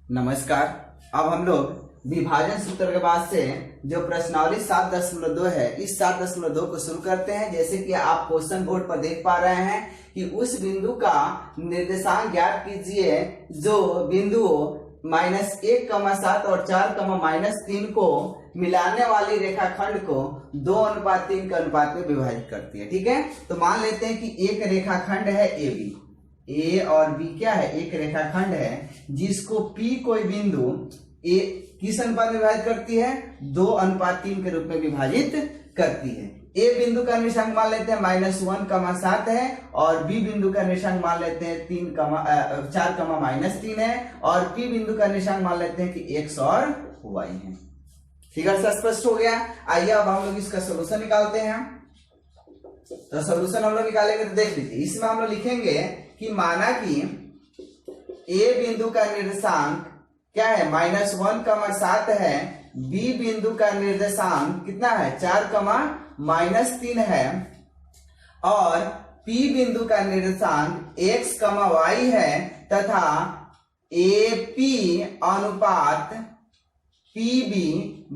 नमस्कार। अब हम लोग विभाजन सूत्र के बाद से जो प्रश्नावली 7.2 है, इस 7.2 को शुरू करते हैं। जैसे कि आप क्वेश्चन बोर्ड पर देख पा रहे हैं कि उस बिंदु का निर्देशांक ज्ञात कीजिए जो बिंदु -1,7 और 4,-3 को मिलाने वाली रेखाखंड को 2:3 के अनुपात में विभाजित करती है। ठीक है, तो मान लेते हैं कि एक रेखाखंड है ए बी। ए और बी क्या है? एक रेखाखंड है जिसको पी कोई बिंदु ए किस अनुपात में विभाजित करती है? 2:3 के रूप में विभाजित करती है। ए बिंदु का निर्देशांक मान लेते हैं -1,7 है और बी बिंदु का निर्देशांक मान लेते हैं 4,-3 है और पी बिंदु का निर्देशांक मान लेते हैं कि x और y है। फिगर से स्पष्ट हो गया। आइए अब हम लोग इसका सोल्यूशन निकालते हैं। तो सोल्यूशन हम लोग निकालेंगे तो देख लीजिए, इसमें हम लोग लिखेंगे कि माना कि ए बिंदु का निर्देशांक क्या है? -1,7 है। बी बिंदु का निर्देशांक कितना है? 4,-3 है और पी बिंदु का निर्देशांक x, y है तथा AP अनुपात PB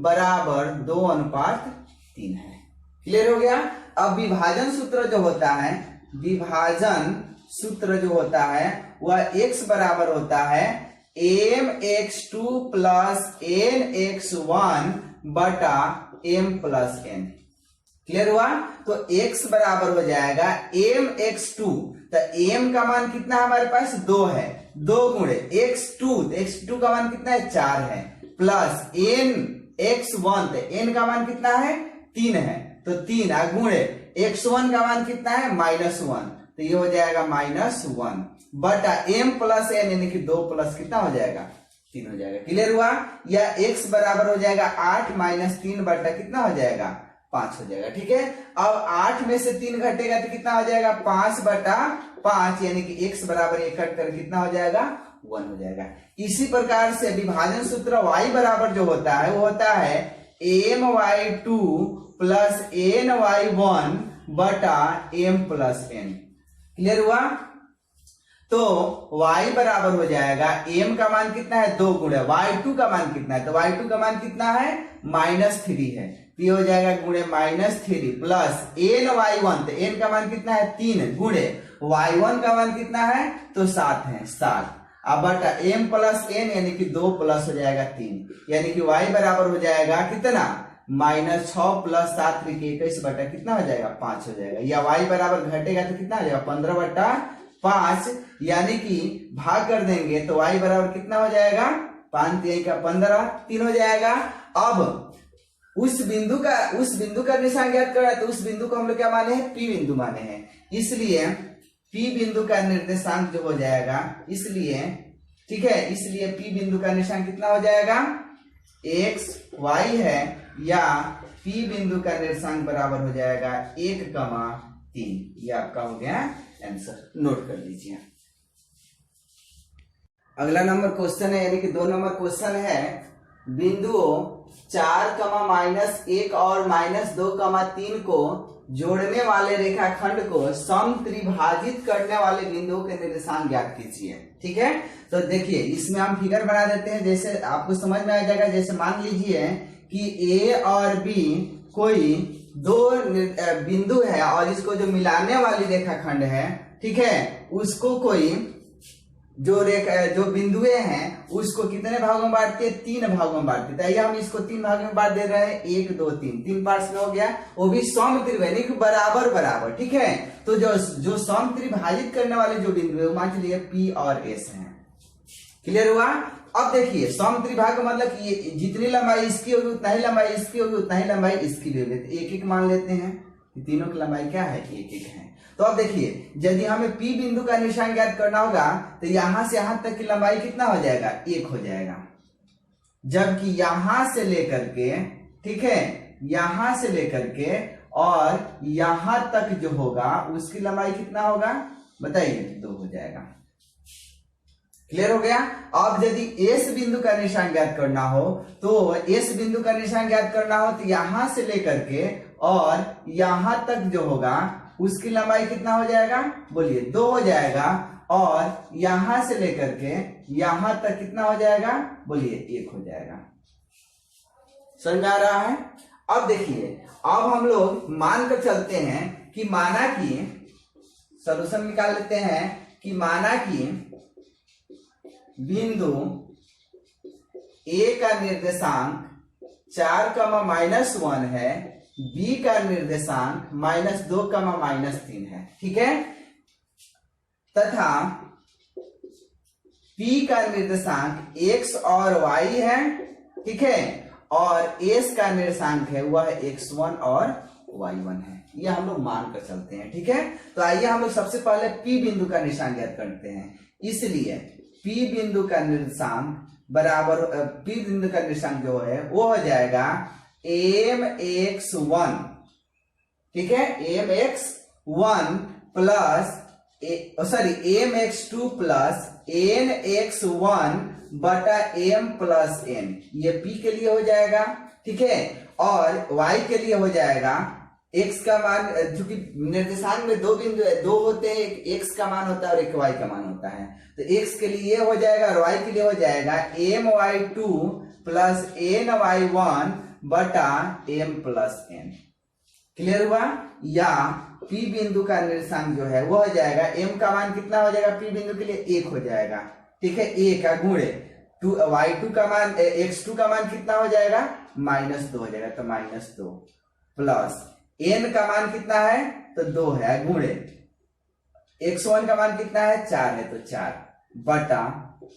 बराबर 2:3 है। क्लियर हो गया। अब विभाजन सूत्र जो होता है, विभाजन सूत्र जो होता है वह x बराबर होता है mx2 + nx1 बटा m + n। क्लियर हुआ। तो x बराबर हो जाएगा mx2, तो m का मान कितना है हमारे पास? 2 है। 2 गुणे x2, तो x2 का मान कितना है? 4 है, प्लस nx1, तो n का मान कितना है? 3 है, तो 3 गुणे x1 का मान कितना है? -1, तो ये हो जाएगा -1 बटा m + n, यानी कि 2 प्लस कितना हो जाएगा? 3 हो जाएगा। क्लियर हुआ। या x बराबर हो जाएगा 8 - 3 बटा कितना हो जाएगा? 5 हो जाएगा। ठीक है, अब 8 में से 3 घटेगा तो कितना हो जाएगा? 5 बटा 5, यानी कि x बराबर 1 कट कर कितना हो जाएगा? 1 हो जाएगा। इसी प्रकार से विभाजन सूत्र y बराबर जो होता है वो होता है my2 + ny1 बटा m + n। क्लियर हुआ। तो y बराबर हो जाएगा, m का मान कितना है? 2 गुणे y2 का मान कितना है? तो y2 का मान कितना है? -3 है, तो ये हो जाएगा गुणे -3 प्लस ny1, तो n का मान कितना है? 3 गुणे y1 का मान कितना है? तो 7 है, 7 अब बटा m + n, यानी कि 2 प्लस हो जाएगा 3, यानी कि y बराबर हो जाएगा कितना? -6 + 7 = 21 बटा कितना हो जाएगा? 5 हो जाएगा। या y बराबर घटेगा तो कितना हो जाएगा? 15 बटा 5, यानी कि भाग कर देंगे तो y बराबर कितना हो जाएगा? 5 × 3 = 15, 3 हो जाएगा। अब उस बिंदु का निशान ज्ञात करना है, तो उस बिंदु को हम लोग क्या माने हैं? P बिंदु माने हैं। इसलिए P बिंदु का निर्देशांक जो हो जाएगा, इसलिए ठीक है, इसलिए P बिंदु का निशान कितना हो जाएगा? x y है, या P बिंदु का निर्देशांक बराबर हो जाएगा 1,3। ये आपका हो गया आंसर, नोट कर लीजिए। अगला नंबर क्वेश्चन है, यानी कि 2 नंबर क्वेश्चन है। बिंदुओं 4, -1 और -2,3 को जोड़ने वाले रेखाखंड को समत्रिभाजित करने वाले बिंदुओं के निर्देशांक ज्ञात कीजिए। ठीक है, तो देखिए इसमें हम फिगर बना देते हैं, जैसे आपको समझ में आ जाएगा। जैसे मान लीजिए कि a और b कोई 2 बिंदु है और इसको जो मिलाने वाली रेखाखंड है, ठीक है, उसको कोई जो बिंदुएं हैं उसको कितने भागों में बांटते हैं? 3 भागों में बांटते हैं। तो आइए हम इसको 3 भागों में बांट दे रहे हैं, 1 2 3 पार्ट्स में हो गया, वो भी समत्रिभाजित, बराबर बराबर। ठीक है, तो जो समत्रिभाजित करने वाले जो बिंदु है वो मान लीजिए P और S हैं। क्लियर हुआ। अब देखिए समत्रिभाग का मतलब कि जितनी लंबाई इसकी होगी उतना ही लंबाई इसकी होगी, उतना ही लंबाई इसकी भी होगी। तो 1 1 मान लेते हैं, तीनों की लंबाई क्या है? 1 1 है। तो अब देखिए यदि हमें P बिंदु का निशान ज्ञात करना होगा तो यहां से यहां तक की लंबाई कितना हो जाएगा? 1 हो जाएगा। जबकि यहां से लेकर के, ठीक है, यहां से लेकर के और यहां तक जो होगा उसकी लंबाई कितना होगा? बताइए, 2 हो जाएगा। क्लियर हो गया। अब यदि S बिंदु का निशान ज्ञात करना हो तो S बिंदु का निशान ज्ञात करना हो तो यहां से लेकर के और यहां तक जो होगा उसकी लंबाई कितना हो जाएगा? बोलिए, 2 हो जाएगा। और यहां से लेकर के यहां तक कितना हो जाएगा, बोलिए 1 हो जाएगा। समझ आ रहा है? अब देखिए, अब हम लोग मान कर चलते हैं कि माना कि सॉल्यूशन निकाल लेते हैं कि माना कि बिंदु ए का निर्देशांक 4, -1 है, बी का निर्देशांक -2, -3 है, ठीक है, तथा P का निर्देशांक x और y है, ठीक है, और S का निर्देशांक है वह x1 और y1 है। ये हम लोग मान कर चलते हैं, ठीक है। तो आइए हम लोग सबसे पहले P बिंदु का निर्देशांक ज्ञात करते हैं। इसलिए P बिंदु का निर्देशांक बराबर P बिंदु का निर्देशांक जो है वो हो जाएगा mx1, ठीक है, mx1 plus mx2 plus nx1 बटा m प्लस n, ये P के लिए हो जाएगा, ठीक है, और y के लिए हो जाएगा x का मान, चूंकि निर्देशांक में दो बिंदु है, दो होते हैं, एक x का मान होता है और एक y का मान होता है, तो x के लिए ये हो जाएगा और y के लिए हो जाएगा my2 प्लस ny1 बटा m प्लस n। क्लियर हुआ? या P बिंदु का निर्देशांक जो है वो हो जाएगा, m का मान कितना हो जाएगा P बिंदु के लिए 1 हो जाएगा, ठीक है, 1 का गुणे y2 का मान, x2 का मान कितना हो जाएगा -2 हो जाएगा, तो -2 प्लस n का मान कितना है तो 2 है, गुणे x1 का मान कितना है 4 है, तो 4 बटा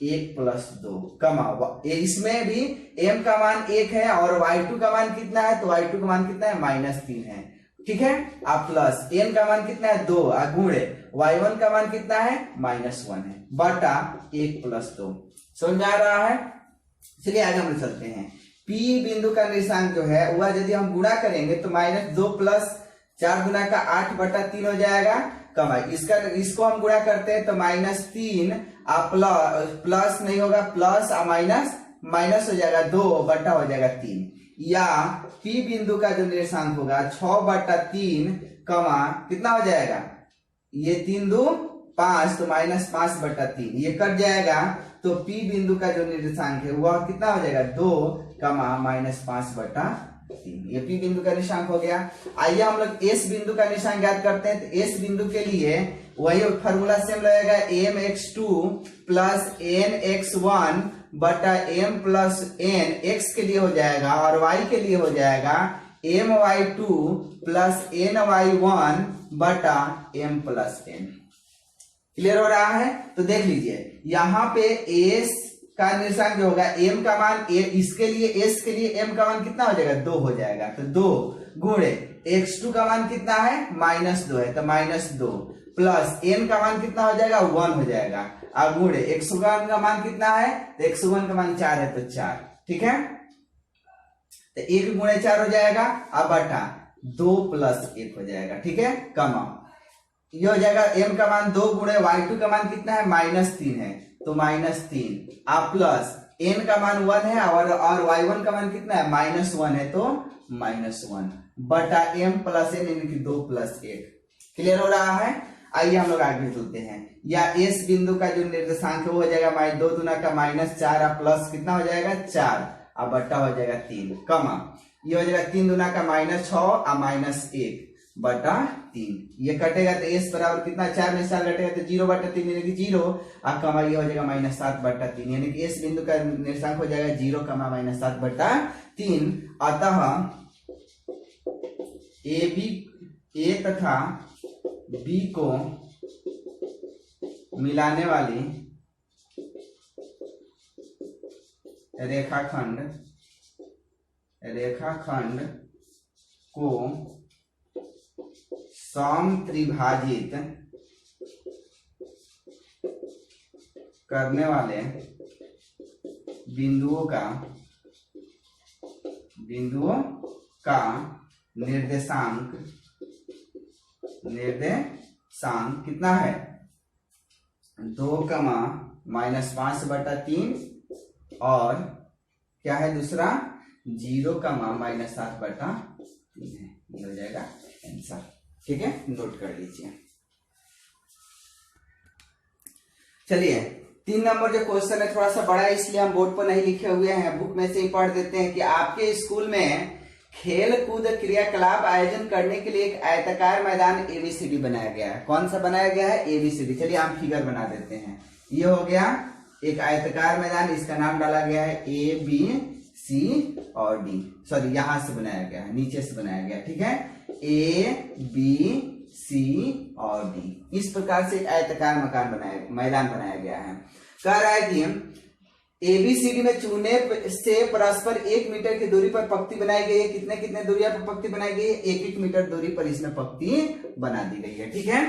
1 प्लस 2 कमा, इसमें भी m का मान 1 है और y2 का मान कितना है, तो y2 का मान कितना है -3 है, ठीक है, आप प्लस n का मान कितना है 2, गुणे y1 का मान कितना है -1 है, बटा 1 प्लस 2। समझ आ रहा है? चलिए आगे हम चलते हैं। P बिंदु का निर्देशांक जो है वह यदि हम गुणा करेंगे तो -2 प्लस 4 गुना का 8 बटा 3 हो जाएगा, कमा, इसको हम गुणा करते हैं तो -3 प्लस नहीं होगा, प्लस माइनस हो जाएगा 2 बटा हो जाएगा 3, या P बिंदु का जो निर्देशांक होगा 6 बटा 3 कमा कितना हो जाएगा, ये 3 2 5, तो -5 बटा 3 ये कट जाएगा, तो P बिंदु का जो निर्देशांक है वह कितना हो जाएगा 2 कमा -5 बटा 3, ये P बिंदु का निर्देशांक हो गया। आइए हम लोग S बिंदु का निर्देशांक ज्ञात करते हैं। तो S बिंदु के लिए वही फॉर्मूला सेम लगेगा, mx2 प्लस nx1 बटा m प्लस n, x के लिए हो जाएगा और y के लिए हो जाएगा my2 प्लस ny1 बटा m प्लस n। क्लियर हो रहा है? तो देख लीजिए यहाँ पे S का निर्देशांक जो होगा m का मान, इसके लिए S के लिए m का मान कितना हो जाएगा 2 हो जाएगा, तो 2 गुणे x2 का मान कितना है -2 है, तो -2 प्लस n का मान कितना हो जाएगा 1 हो जाएगा, अब गुणे x1 का मान कितना है, तो x1 का मान 4 है, तो 4, ठीक है, तो 1 गुणे 4 हो जाएगा, अब बटा 2 प्लस 1 हो जाएगा, ठीक है, कमा, ये हो जाएगा m का मान 2 गुणे y2 का मान कितना है -3 है, तो -3 आप प्लस n का मान 1 है और y1 का मान कितना है -1 है, तो -1 बटा m प्लस n यानी कि 2 प्लस 1। क्लियर हो रहा है? आइए हम लोग आगे चलते हैं। या S बिंदु का जो निर्देशांक है वो हो जाएगा 2 दूना का -4 प्लस कितना हो जाएगा 4, अब बट्टा हो जाएगा 3, कमा, ये हो जाएगा 3 दूना का -6 और -1 बटा 3, ये कटेगा तो S बराबर कितना, 4 में 4 कटेगा तो 0 बटा 3 यानी कि 0, अब कमा ये हो जाएगा -7 बटा 3, यानी कि S बिंदु का निर्देशांक हो जाएगा 0, -7 बटा 3। अतः A तथा B को मिलाने वाली रेखाखंड को समत्रिभाजित करने वाले बिंदुओं का निर्देशांक कितना है 2, -5 बटा 3 और क्या है दूसरा 0, -7 बटा 3 है, ये हो जाएगा आंसर। ठीक है, नोट कर लीजिए। चलिए 3 नंबर जो क्वेश्चन है थोड़ा सा बड़ा है, इसलिए हम बोर्ड पर नहीं लिखे हुए हैं, बुक में से ही पढ़ देते हैं कि आपके स्कूल में खेल कूद क्रियाकलाप आयोजन करने के लिए एक आयताकार मैदान एबीसीडी बनाया गया है। कौन सा बनाया गया है? एबीसीडी। चलिए हम फिगर बना देते हैं। ये हो गया एक आयताकार मैदान, इसका नाम डाला गया है ए बी सी और डी। सॉरी, यहां से बनाया गया है, नीचे से बनाया गया, ठीक है। ए बी सी और डी, इस प्रकार से एक आयताकार मैदान बनाया गया है। कह रहा है कि एबीसीडी में चूने से परस्पर 1 मीटर की दूरी पर पंक्ति बनाई गई है। कितने कितने दूरी पर पंक्ति बनाई गई है? 1-1 मीटर दूरी पर इसमें पंक्ति बना दी गई है, ठीक है।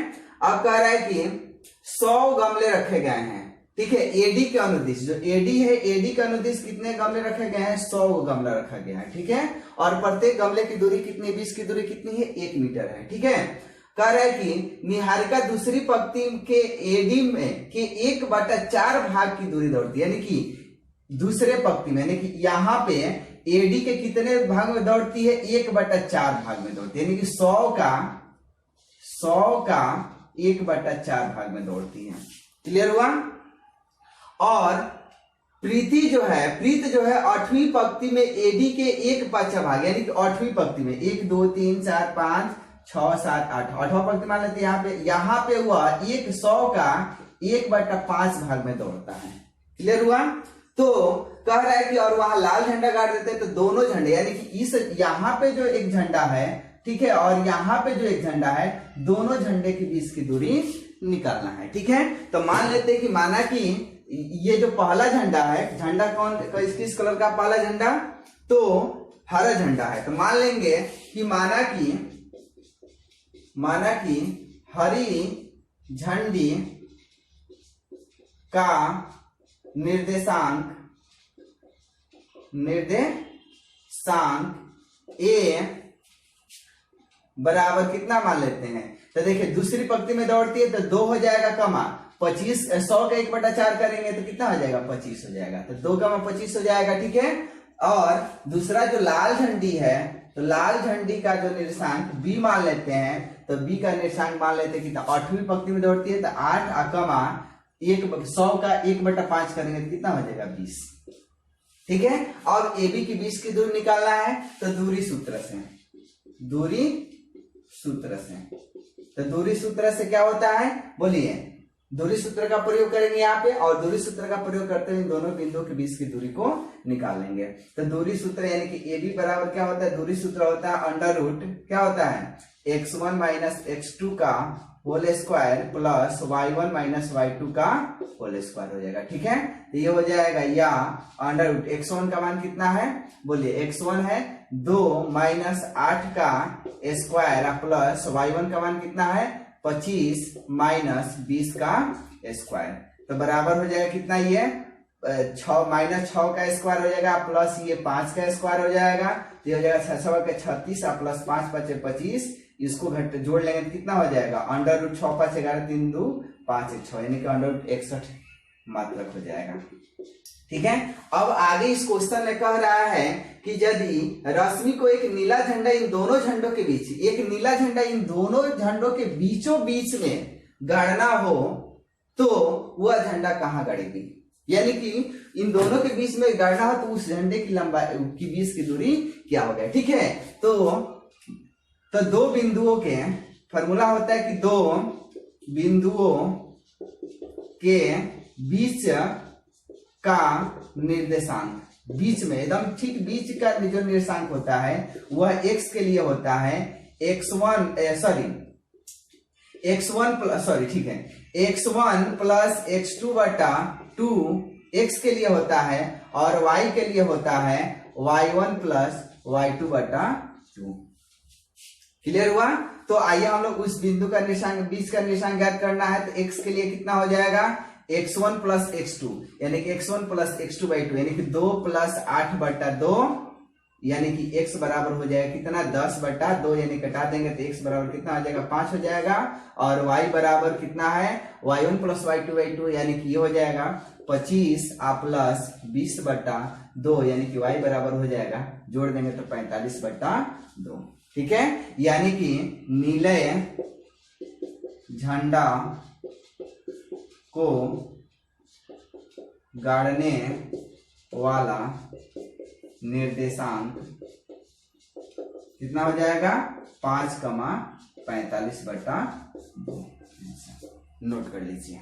अब कह रहा है कि 100 गमले रखे गए हैं, ठीक है। एडी के अनुदिश, जो एडी है, एडी के अनुदिश कितने गमले रखे गए हैं? 100 गमला रखा गया है, ठीक है। और प्रत्येक गमले की दूरी कितनी, 20 की दूरी कितनी है? 1 मीटर है, ठीक है। कह रहा है कि निहारिका दूसरी पंक्ति के एडी में के 1/4 भाग की दूरी दौड़ती है, यानी कि दूसरे पंक्ति में, यानी कि यहाँ पे एडी के कितने भाग में दौड़ती है? 1/4 भाग में दौड़ती है, यानी कि 100 का 1/4 भाग में दौड़ती है। क्लियर हुआ? और प्रीत जो है 8वीं पंक्ति में एडी के 1/5 भाग, यानी कि 8वीं पंक्ति में 1 2 3 4 5 6 7 8, 8वां पंक्ति मान लेते हैं। यहाँ पे हुआ 100 का 1/5 भाग में दौड़ता है। क्लियर हुआ? तो कह रहा है कि और वहां लाल झंडा गाड़ देते हैं, तो दोनों झंडे, यानी कि इस यहाँ पे जो एक झंडा है, ठीक है, और यहाँ पे जो एक झंडा है, दोनों झंडे के बीच की दूरी निकालना है, ठीक है। तो मान लेते हैं कि माना कि ये जो पहला झंडा है, झंडा कौन किस कलर का? पहला झंडा तो हरा झंडा है। तो मान लेंगे कि माना कि हरी झंडी का निर्देशांक ए बराबर कितना मान लेते हैं? तो देखिए दूसरी पंक्ति में दौड़ती है तो 2 हो जाएगा कमा 25, 100 का 1/4 करेंगे तो कितना हो जाएगा? 25 हो जाएगा। तो 2 कमा 25 हो जाएगा, ठीक है। और दूसरा जो लाल झंडी है, तो लाल झंडी का जो निर्देशांक बी मान लेते हैं, तो बी का निर्देशांक मान लेते हैं कि 8वीं पंक्ति में दौड़ती है, तो 8 कमा 100 का 1/5 करेंगे तो कितना हो जाएगा? 20, ठीक है। अब AB की 20 की दूरी निकालना है, तो दूरी सूत्र से क्या होता है? बोलिए। दूरी सूत्र का प्रयोग करेंगे यहाँ पे, और दूरी सूत्र का प्रयोग करते हुए दोनों बिंदुओं के बीच की दूरी को निकालेंगे। तो दूरी सूत्र यानी कि AB बराबर क्या होता है? दूरी सूत्र होता है अंडर रूट क्या होता है? x1 - x2 का whole square plus y1 - y2 का होल स्क्वायर हो जाएगा, ठीक है। तो ये हो जाएगा, या अंडर रूट x1 का मान कितना है? बोलिए। x1 है 2 - 8 का स्क्वायर प्लस y1 का मान कितना है? 25 - 20 का स्क्वायर। तो बराबर हो जाएगा कितना? ये 6 का स्क्वायर हो जाएगा प्लस ये 5 का स्क्वायर हो जाएगा, तो ये हो जाएगा 6 के 36 प्लस 5 5 25, इसको जोड़ लेंगे तो कितना हो जाएगा? अंडर रूट 6 5 11 3 2 5 1 6, यानी कि अंडर रूट 61 मात्रक हो जाएगा, ठीक है। अब आगे इस क्वेश्चन में कह रहा है कि यदि रश्मि को एक नीला झंडा इन दोनों झंडों के बीच, एक नीला झंडा इन दोनों झंडों के बीचों बीच में गाड़ना हो, तो वह झंडा कहाँ गड़ेगी? यानी कि इन दोनों के बीच में गाड़ना हो तो उस झंडे की लंबाई की बीच की दूरी क्या हो गया, ठीक है। तो 2 बिंदुओं के फॉर्मूला होता है कि 2 बिंदुओं के बीच का निर्देशांक, बीच में एकदम ठीक बीच का जो निर्देशांक होता है वह x के लिए होता है x1 प्लस x2/2 x के लिए होता है, और y के लिए होता है y1 प्लस y2/2। क्लियर हुआ? तो आइए हम लोग उस बिंदु का निर्देशांक, बीच का निर्देशांक ज्ञात करना है। तो x के लिए कितना हो जाएगा? x1 प्लस x2, यानी कि x1 प्लस x2/2, यानी कि 2 प्लस 8/2, यानी कि x बराबर हो जाएगा कितना? 10/2, यानी कटा देंगे तो x बराबर कितना हो जाएगा? 5 हो जाएगा। और y बराबर कितना है? y1 प्लस y2/2, यानी कि ये हो जाएगा 25 प्लस 20/2, यानी कि y बराबर हो जाएगा, जोड़ देंगे तो 45/2, ठीक है। यानी कि नीले झंडा को गाड़ने वाला निर्देशांक कितना हो जाएगा 5,45/2। नोट कर लीजिए।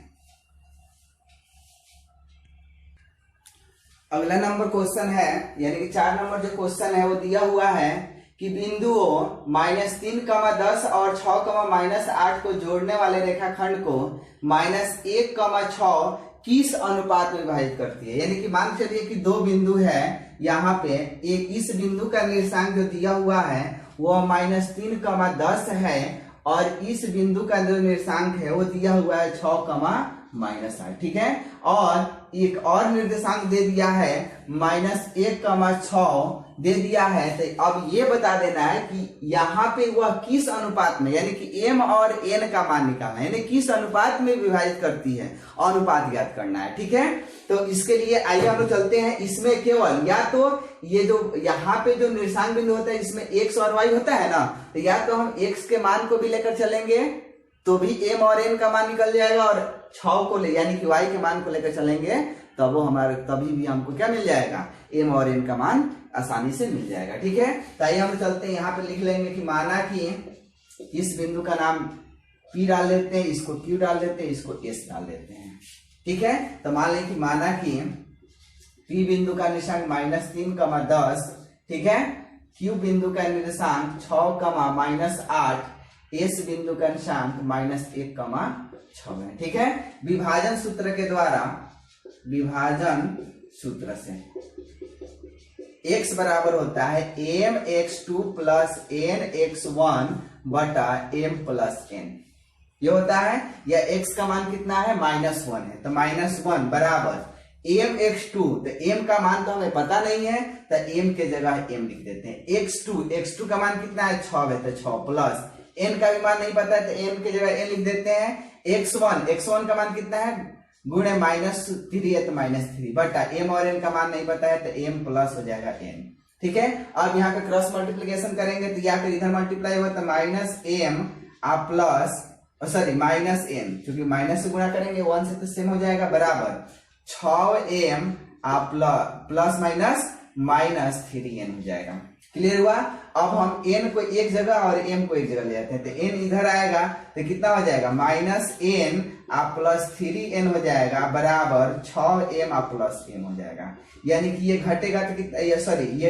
अगला नंबर क्वेश्चन है, यानी कि 4 नंबर जो क्वेश्चन है वो दिया हुआ है कि बिंदुओं -3, 10 और 6, -8 को जोड़ने वाले रेखाखंड को -1, 6 किस अनुपात में विभाजित करती है। यानी कि मान चलिए कि 2 बिंदु है यहाँ पे, एक इस बिंदु का निर्देशांक जो दिया हुआ है वो -3, 10 है और इस बिंदु का जो निर्देशांक है वो दिया हुआ है 6, -8। ठीक है, और एक और निर्देशांक दे दिया है -1, 6 दे दिया है। तो अब ये बता देना है कि यहाँ पे वह किस अनुपात में, यानी कि m और n का मान निकालना है, यानी किस अनुपात में विभाजित करती है, अनुपात ज्ञात करना है। ठीक है, तो इसके लिए आइए हम लोग चलते हैं। इसमें केवल या तो ये जो यहाँ पे जो निर्देशांक बिंदु होता है इसमें x और y होता है ना, तो या तो हम x के मान को भी लेकर चलेंगे तो भी m और n का मान निकल जाएगा, और 6 को ले यानी कि y के मान को लेकर चलेंगे तब वो हमारे तभी भी हमको क्या मिल जाएगा, m और n का मान आसानी से मिल जाएगा। ठीक है, तो आइए हम चलते हैं, यहाँ पे लिख लेंगे कि माना कि इस बिंदु का नाम P डाल देते हैं, इसको Q डाल देते हैं, इसको S डाल देते हैं। ठीक है, तो मान लें कि माना कि P बिंदु का निर्देशांक -3, 10, ठीक है, Q बिंदु का निर्देशांक 6, -8, S बिंदु का निर्देशांक -1, 6 है। ठीक है, विभाजन सूत्र के द्वारा, विभाजन सूत्र से x बराबर होता है mx2 + nx1 बटा m + n। ये होता है, या x का मान कितना है -1 है, तो -1 बराबर mx2, तो m का मान तो हमें पता नहीं है तो m के जगह m लिख देते हैं। x2 का मान कितना है 6 है, तो 6 प्लस n का भी मान नहीं पता है तो m के जगह n लिख देते हैं। x1 का मान कितना है, गुणे -3 है तो -3 बटा m और n का मान नहीं पता है तो m प्लस हो जाएगा n। ठीक है, अब यहाँ पे क्रॉस मल्टीप्लिकेशन करेंगे तो या फिर इधर मल्टीप्लाई होगा तो -m प्लस -n, क्योंकि माइनस से गुणा करेंगे 1 से तो सेम हो जाएगा, बराबर 6m प्लस माइनस -3n हो जाएगा। क्लियर हुआ। अब हम n को एक जगह और m को एक जगह ले जाते हैं, तो n इधर आएगा तो कितना हो जाएगा, -n प्लस 3n हो जाएगा, बराबर 6m प्लस m हो जाएगा। यानी कि ये घटेगा तो कितना, ये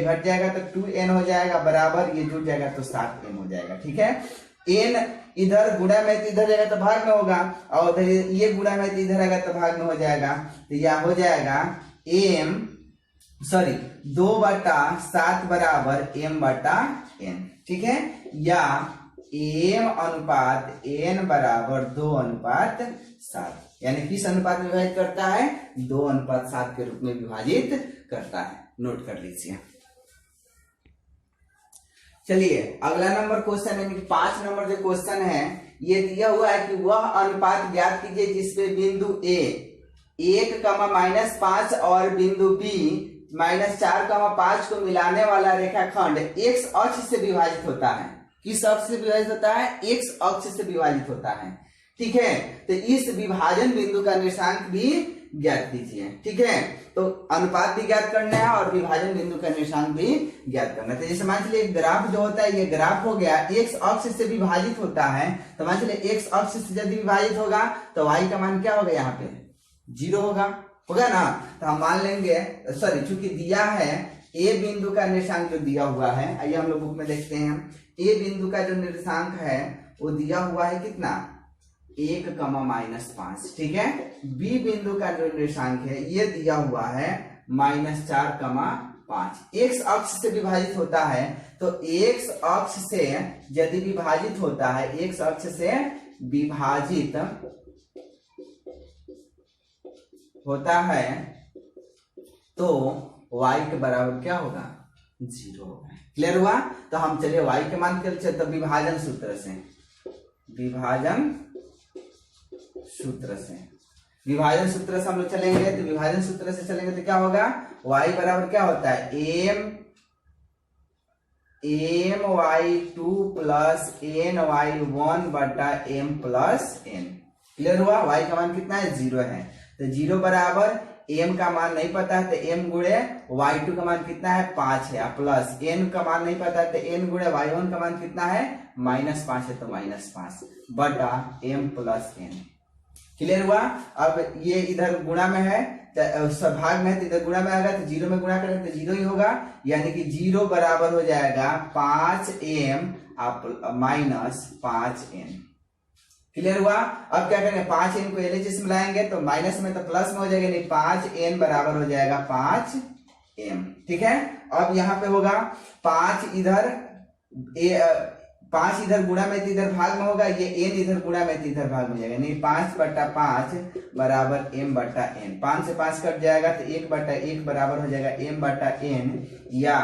घट जाएगा तो 2n हो जाएगा, बराबर ये जुड़ जाएगा तो 7m हो जाएगा। ठीक है, n इधर गुणा में तो इधर जाएगा तो भाग में होगा, और उधर ये गुणा में तो इधर आएगा तो भाग में हो जाएगा, तो यह हो जाएगा 2/7 बराबर m/n। ठीक है, या m अनुपात n बराबर 2/7, यानी किस अनुपात में विभाजित करता है, 2/7 के रूप में विभाजित करता है। नोट कर लीजिए। चलिए अगला नंबर क्वेश्चन, यानी 5 नंबर जो क्वेश्चन है, ये दिया हुआ है कि वह अनुपात ज्ञात कीजिए जिसपे बिंदु A 1, -5 और बिंदु B -4, 5 को मिलाने वाला रेखाखंड x अक्ष से विभाजित होता है। किस अक्ष से विभाजित होता है, x अक्ष से विभाजित होता है। ठीक है, तो इस विभाजन बिंदु का निर्देशांक भी ज्ञात कीजिए। ठीक है, तो अनुपात भी ज्ञात करना है और विभाजन बिंदु का निर्देशांक भी ज्ञात करना है। तो जैसे मान चलिए एक ग्राफ जो होता है, ये ग्राफ हो गया, x अक्ष से विभाजित होता है, तो मान चलिए x अक्ष से यदि विभाजित होगा तो y का मान क्या होगा, यहाँ पे 0 होगा ना। तो हम मान लेंगे, चूंकि दिया है a बिंदु का निर्देशांक जो दिया हुआ है, आइए हम लोग बुक में देखते हैं। a बिंदु का जो निर्देशांक है वो दिया हुआ है कितना, 1, -5। ठीक है, b बिंदु का जो निर्देशांक है ये दिया हुआ है -4, 5। x अक्ष से विभाजित होता है, तो x अक्ष से यदि विभाजित होता है, x अक्ष से विभाजित होता है तो y के बराबर क्या होगा, 0 होगा। क्लियर हुआ। तो हम चलिए y के मान के चलते, तो विभाजन सूत्र से हम लोग चलेंगे, तो विभाजन सूत्र से चलेंगे तो क्या होगा, y बराबर क्या होता है, my2 प्लस ny1 बटा m प्लस n। क्लियर हुआ। y का मान कितना है, 0 है, तो 0 बराबर m का मान नहीं पता है तो m गुणे y2 का मान कितना है 5 है, प्लस n का मान नहीं पता है तो n गुणे y1 का मान कितना है -5 है तो -5 बटा m प्लस n। क्लियर हुआ। अब ये इधर गुणा में है तो भाग में है तो इधर गुणा में आएगा तो 0 में गुणा करें तो 0 ही होगा, यानी कि 0 बराबर हो जाएगा 5m -5n। क्लियर हुआ। अब क्या करेंगे 5n को LHS में लाएंगे तो माइनस में तो प्लस में हो जाएगा, नहीं 5n बराबर हो जाएगा 5m। ठीक है। अब यहाँ पे होगा 5 इधर गुणा में तो इधर भाग में होगा, ये n इधर गुणा में तो इधर भाग में जाएगा, नहीं 5/5 बराबर m बटा n। 5 से 5 कट जाएगा तो 1/1 बराबर हो जाएगा m बटा n, या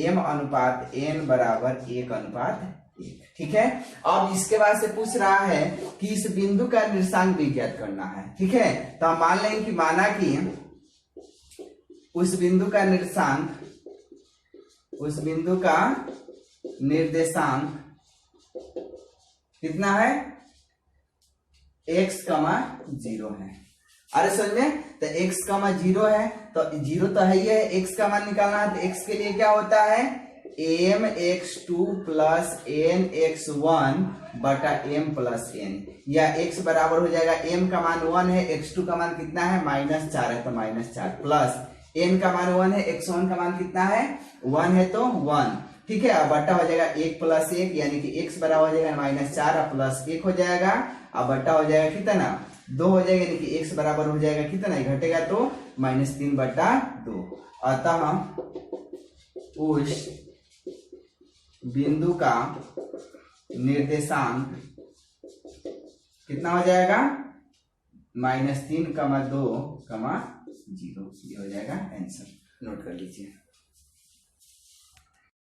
m अनुपात n बराबर 1:1। ठीक है। अब इसके बाद से पूछ रहा है कि इस बिंदु का निर्देशांक भी ज्ञात करना है। ठीक है। तो हम मान लेंगे कि माना कि उस बिंदु का निर्देशांक कितना है x, 0 है। अरे समझ में, तो x, 0 है तो 0 तो है ही है, x का मान निकालना है तो x के लिए क्या होता है mx2 प्लस nx1 बटा m प्लस n, या x बराबर हो जाएगा m का मान 1 है, x2 का मान कितना है -4 है तो -4 प्लस n का मान 1 है, x1 का मान कितना है 1 है तो 1। ठीक है। अब बट्टा हो जाएगा 1 प्लस 1, यानी कि x बराबर हो जाएगा -4 प्लस 1 हो जाएगा, अब बट्टा हो जाएगा कितना 2 हो जाएगा, यानी कि x बराबर हो जाएगा कितना घटेगा तो -3/2। अतः उस बिंदु का निर्देशांक कितना हो जाएगा -3, 2, 0। ये हो जाएगा आंसर। नोट कर लीजिए।